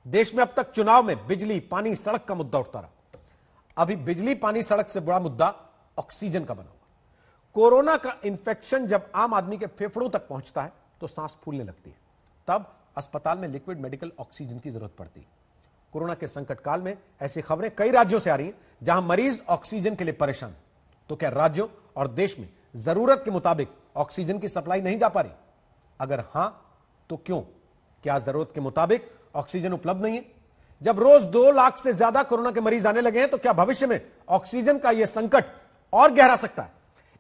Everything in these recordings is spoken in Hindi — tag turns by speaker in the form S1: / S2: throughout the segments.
S1: देश में अब तक चुनाव में बिजली, पानी, सड़क का मुद्दा उठता रहा। अभी बिजली, पानी, सड़क से बड़ा मुद्दा ऑक्सीजन का बना हुआ। कोरोना का इंफेक्शन जब आम आदमी के फेफड़ों तक पहुंचता है तो सांस फूलने लगती है, तब अस्पताल में लिक्विड मेडिकल ऑक्सीजन की जरूरत पड़ती है। कोरोना के संकट काल में ऐसी खबरें कई राज्यों से आ रही हैं जहां मरीज ऑक्सीजन के लिए परेशान। तो क्या राज्यों और देश में जरूरत के मुताबिक ऑक्सीजन की सप्लाई नहीं जा पा रही? अगर हां तो क्यों? क्या जरूरत के मुताबिक ऑक्सीजन उपलब्ध नहीं है? जब रोज 2 लाख से ज्यादा कोरोना के मरीज आने लगे हैं तो क्या भविष्य में ऑक्सीजन का यह संकट और गहरा सकता है?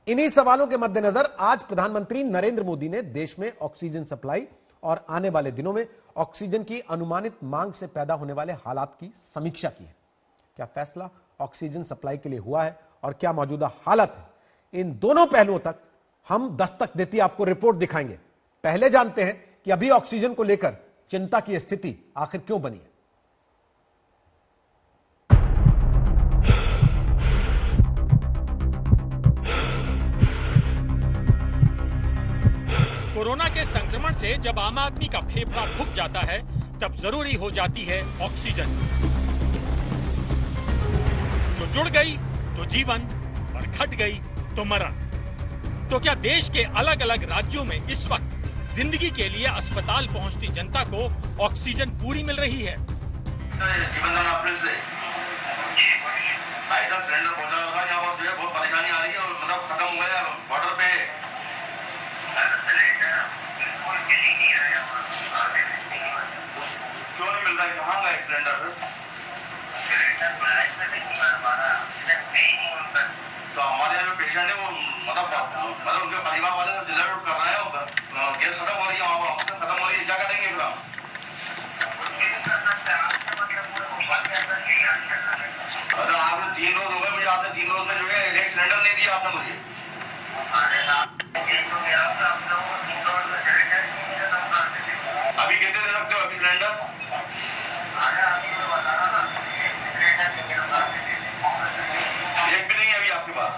S1: इन्हीं सवालों के मद्देनजर आज प्रधानमंत्री नरेंद्र मोदी ने देश में ऑक्सीजन सप्लाई और आने वाले दिनों में ऑक्सीजन की अनुमानित मांग से पैदा होने वाले हालात की समीक्षा की है। क्या फैसला ऑक्सीजन सप्लाई के लिए हुआ है और क्या मौजूदा हालत है? इन दोनों पहलुओं तक हम दस्तक देती आपको रिपोर्ट दिखाएंगे। पहले जानते हैं कि अभी ऑक्सीजन को लेकर चिंता की स्थिति आखिर क्यों बनी है।
S2: कोरोना के संक्रमण से जब आम आदमी का फेफड़ा फूक जाता है तब जरूरी हो जाती है ऑक्सीजन। जो जुड़ गई तो जीवन और घट गई तो मरण। तो क्या देश के अलग अलग राज्यों में इस वक्त जिंदगी के लिए अस्पताल पहुंचती जनता को ऑक्सीजन पूरी मिल रही है?
S3: सिलेंडर पहुंचा था, यहाँ पर जो है बहुत परेशानी आ रही है और मतलब खत्म हो गया बॉर्डर पे। क्यों नहीं मिल रहा है? कहाँ का सिलेंडर? तो हमारे यहाँ जो पेशेंट है वो मतलब उनके परिवार वाले रिजल्ट कर रहे हैं, गैस खत्म हो रही है, ऑक्सीजन खत्म हो रही है, क्या करेंगे फिर हम? अच्छा, आपने 3 रोज हो गए मुझे, आपने 3 रोज में जो है एक सिलेंडर नहीं दिया आपने मुझे। अभी कितने दे सकते हो अभी सिलेंडर? एक भी नहीं है अभी आपके पास।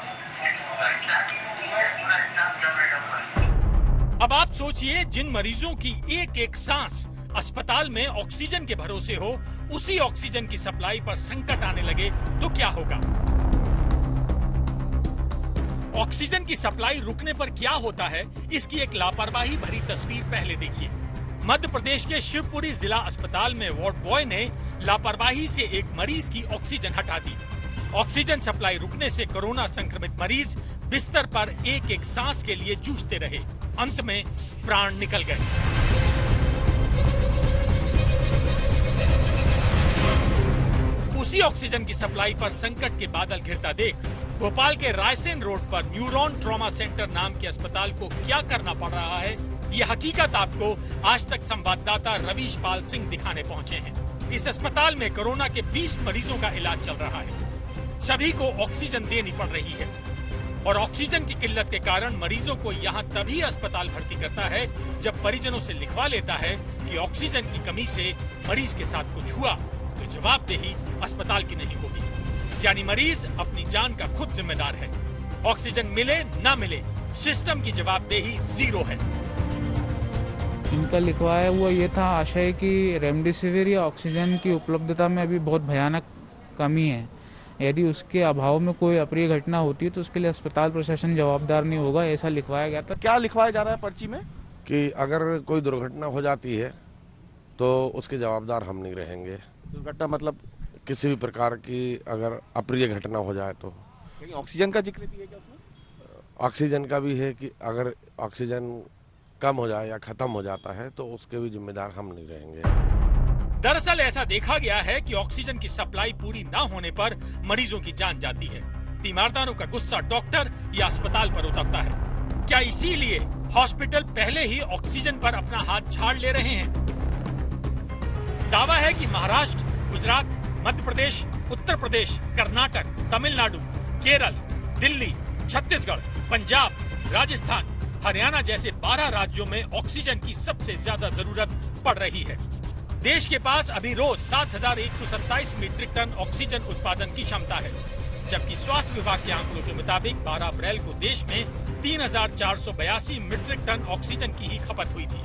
S2: अब आप सोचिए, जिन मरीजों की एक एक सांस अस्पताल में ऑक्सीजन के भरोसे हो, उसी ऑक्सीजन की सप्लाई पर संकट आने लगे तो क्या होगा? ऑक्सीजन की सप्लाई रुकने पर क्या होता है, इसकी एक लापरवाही भरी तस्वीर पहले देखिए। मध्य प्रदेश के शिवपुरी जिला अस्पताल में वार्ड बॉय ने लापरवाही से एक मरीज की ऑक्सीजन हटा दी। ऑक्सीजन सप्लाई रुकने से कोरोना संक्रमित मरीज बिस्तर पर एक एक सांस के लिए जूझते रहे। अंत में प्राण निकल गए। उसी ऑक्सीजन की सप्लाई पर संकट के बादल घिरता देख भोपाल के रायसेन रोड पर न्यूरॉन ट्रॉमा सेंटर नाम के अस्पताल को क्या करना पड़ रहा है, ये हकीकत आपको आज तक संवाददाता रवीश पाल सिंह दिखाने पहुंचे हैं। इस अस्पताल में कोरोना के 20 मरीजों का इलाज चल रहा है। सभी को ऑक्सीजन देनी पड़ रही है और ऑक्सीजन की किल्लत के कारण मरीजों को यहाँ तभी अस्पताल भर्ती करता है जब परिजनों से लिखवा लेता है कि ऑक्सीजन की कमी से मरीज के साथ कुछ हुआ तो जवाबदेही अस्पताल की नहीं होगी, यानी मरीज अपनी जान का खुद जिम्मेदार है। ऑक्सीजन मिले ना मिले, सिस्टम की जवाबदेही 0 है।
S4: इनका लिखवाया हुआ ये था आशय कि रेमडेसिविर या ऑक्सीजन की उपलब्धता में अभी बहुत भयानक कमी है। यदि उसके अभाव में कोई अप्रिय घटना होती है तो उसके लिए अस्पताल प्रशासन जवाबदार नहीं होगा, ऐसा लिखवाया गया था।
S5: क्या लिखवाया जा रहा है पर्ची में?
S6: कि अगर कोई दुर्घटना हो जाती है तो उसके जवाबदार हम नहीं रहेंगे।
S5: दुर्घटना मतलब
S6: किसी भी प्रकार की अगर अप्रिय घटना हो जाए तो।
S5: ऑक्सीजन का जिक्र भी है क्या उसमें?
S6: ऑक्सीजन का भी है कि अगर ऑक्सीजन कम हो जाए या खत्म हो जाता है तो उसके भी जिम्मेदार हम नहीं रहेंगे।
S2: दरअसल ऐसा देखा गया है कि ऑक्सीजन की सप्लाई पूरी न होने पर मरीजों की जान जाती है। तीमारदारों का गुस्सा डॉक्टर या अस्पताल पर उतरता है। क्या इसीलिए हॉस्पिटल पहले ही ऑक्सीजन पर अपना हाथ झाड़ ले रहे हैं? दावा है कि महाराष्ट्र, गुजरात, मध्य प्रदेश, उत्तर प्रदेश, कर्नाटक, तमिलनाडु, केरल, दिल्ली, छत्तीसगढ़, पंजाब, राजस्थान, हरियाणा जैसे 12 राज्यों में ऑक्सीजन की सबसे ज्यादा जरूरत पड़ रही है। देश के पास अभी रोज 7,127 मीट्रिक टन ऑक्सीजन उत्पादन की क्षमता है, जबकि स्वास्थ्य विभाग के आंकड़ों के मुताबिक 12 अप्रैल को देश में 3,482 मीट्रिक टन ऑक्सीजन की ही खपत हुई थी।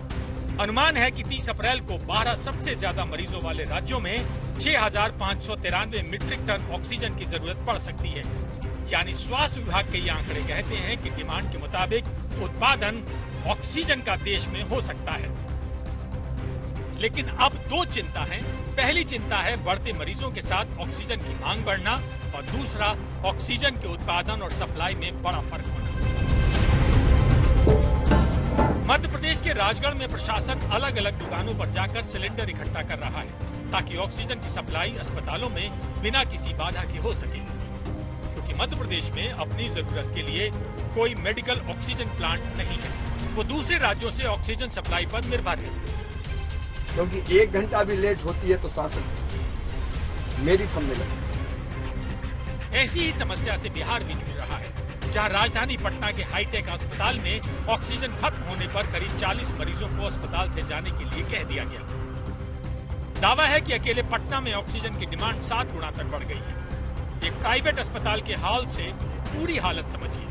S2: अनुमान है कि 30 अप्रैल को 12 सबसे ज्यादा मरीजों वाले राज्यों में 6,593 मीट्रिक टन ऑक्सीजन की जरूरत पड़ सकती है। यानी स्वास्थ्य विभाग के ये आंकड़े कहते हैं कि डिमांड के मुताबिक उत्पादन ऑक्सीजन का देश में हो सकता है। लेकिन अब दो चिंता है। पहली चिंता है बढ़ते मरीजों के साथ ऑक्सीजन की मांग बढ़ना और दूसरा ऑक्सीजन के उत्पादन और सप्लाई में बड़ा फर्क होना। मध्य प्रदेश के राजगढ़ में प्रशासन अलग अलग दुकानों पर जाकर सिलेंडर इकट्ठा कर रहा है ताकि ऑक्सीजन की सप्लाई अस्पतालों में बिना किसी बाधा के हो सके, क्योंकि मध्य प्रदेश में अपनी जरूरत के लिए कोई मेडिकल ऑक्सीजन प्लांट नहीं है। वो दूसरे राज्यों से ऑक्सीजन सप्लाई पर निर्भर है,
S7: क्योंकि 1 घंटा भी लेट होती है तो शासन मेरी थमने लगती।
S2: ऐसी ही समस्या से बिहार भी जूझ रहा है, जहां राजधानी पटना के हाईटेक अस्पताल में ऑक्सीजन खत्म होने पर करीब 40 मरीजों को अस्पताल से जाने के लिए कह दिया गया। दावा है कि अकेले पटना में ऑक्सीजन की डिमांड 7 गुना तक बढ़ गई है। एक प्राइवेट अस्पताल के हाल से पूरी हालत समझिए।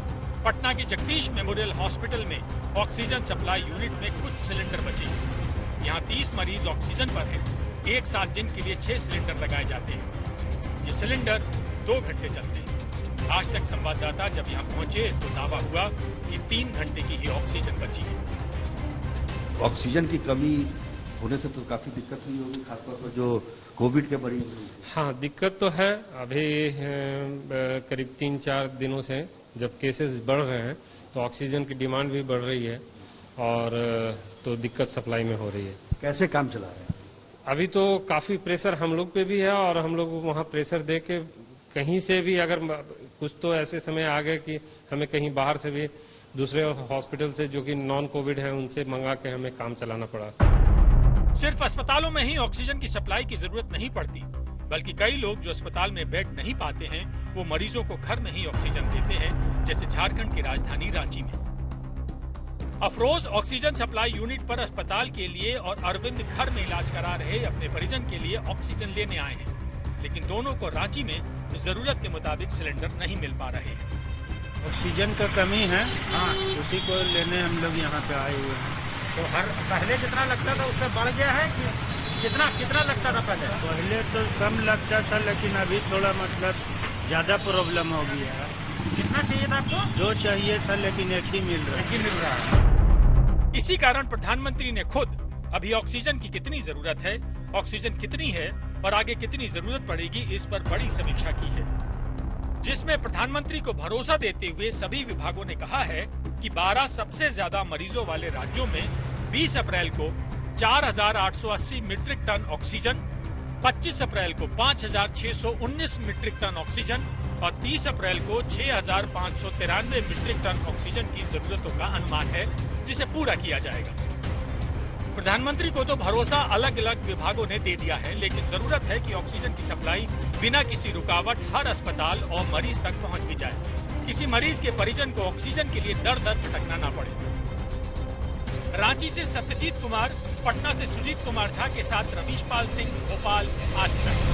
S2: पटना के जगदीश मेमोरियल हॉस्पिटल में ऑक्सीजन सप्लाई यूनिट में कुछ सिलेंडर बचे। यहाँ 30 मरीज ऑक्सीजन पर हैं। एक साथ दिन के लिए 6 सिलेंडर लगाए जाते हैं। ये सिलेंडर 2 घंटे चलते हैं। आज तक संवाददाता जब यहाँ पहुंचे तो दावा हुआ कि 3 घंटे की ही ऑक्सीजन बची है।
S8: ऑक्सीजन की कमी होने से तो काफी दिक्कत हुई होगी, खासतौर पर जो कोविड के मरीज।
S9: हाँ, दिक्कत तो है। अभी करीब 3-4 दिनों से जब केसेस बढ़ रहे हैं तो ऑक्सीजन की डिमांड भी बढ़ रही है और तो दिक्कत सप्लाई में हो रही है।
S8: कैसे काम चला रहे हैं?
S9: अभी तो काफी प्रेशर हम लोग पे भी है और हम लोग वहाँ प्रेशर दे के कहीं से भी अगर कुछ तो ऐसे समय आ गए कि हमें कहीं बाहर से भी दूसरे हॉस्पिटल से जो कि नॉन कोविड है उनसे मंगा के हमें काम चलाना पड़ा।
S2: सिर्फ अस्पतालों में ही ऑक्सीजन की सप्लाई की जरूरत नहीं पड़ती, बल्कि कई लोग जो अस्पताल में बेड नहीं पाते हैं वो मरीजों को घर में ही ऑक्सीजन देते हैं, जैसे झारखंड की राजधानी रांची में। अफरोज ऑक्सीजन सप्लाई यूनिट पर अस्पताल के लिए और अरविंद घर में इलाज करा रहे अपने परिजन के लिए ऑक्सीजन लेने आए हैं, लेकिन दोनों को रांची में जरूरत के मुताबिक सिलेंडर नहीं मिल पा रहे हैं।
S10: ऑक्सीजन का कमी है, उसी को लेने हम लोग यहाँ पे आए हुए हैं।
S2: तो हर पहले जितना लगता था उससे बढ़ गया है कि कितना लगता था पहले?
S10: पहले तो कम लगता था, लेकिन अभी थोड़ा मतलब ज्यादा प्रॉब्लम हो गया है।
S2: कितना चाहिए था आपको?
S10: 2 चाहिए था, लेकिन एक ही मिल रहा
S2: है। इसी कारण प्रधानमंत्री ने खुद अभी ऑक्सीजन की कितनी जरूरत है, ऑक्सीजन कितनी है और आगे कितनी जरूरत पड़ेगी, इस पर बड़ी समीक्षा की है, जिसमें प्रधानमंत्री को भरोसा देते हुए सभी विभागों ने कहा है कि 12 सबसे ज्यादा मरीजों वाले राज्यों में 20 अप्रैल को 4,880 मीट्रिक टन ऑक्सीजन, 25 अप्रैल को 5,619 मीट्रिक टन ऑक्सीजन और 30 अप्रैल को 6,593 मीट्रिक टन ऑक्सीजन की जरूरतों का अनुमान है, जिसे पूरा किया जाएगा। प्रधानमंत्री को तो भरोसा अलग अलग विभागों ने दे दिया है, लेकिन जरूरत है कि ऑक्सीजन की सप्लाई बिना किसी रुकावट हर अस्पताल और मरीज तक पहुंच भी जाए। किसी मरीज के परिजन को ऑक्सीजन के लिए दर दर भटकना ना पड़े। रांची से सत्यजीत कुमार, पटना से सुजीत कुमार झा के साथ रवीश पाल सिंह, भोपाल, आज तक।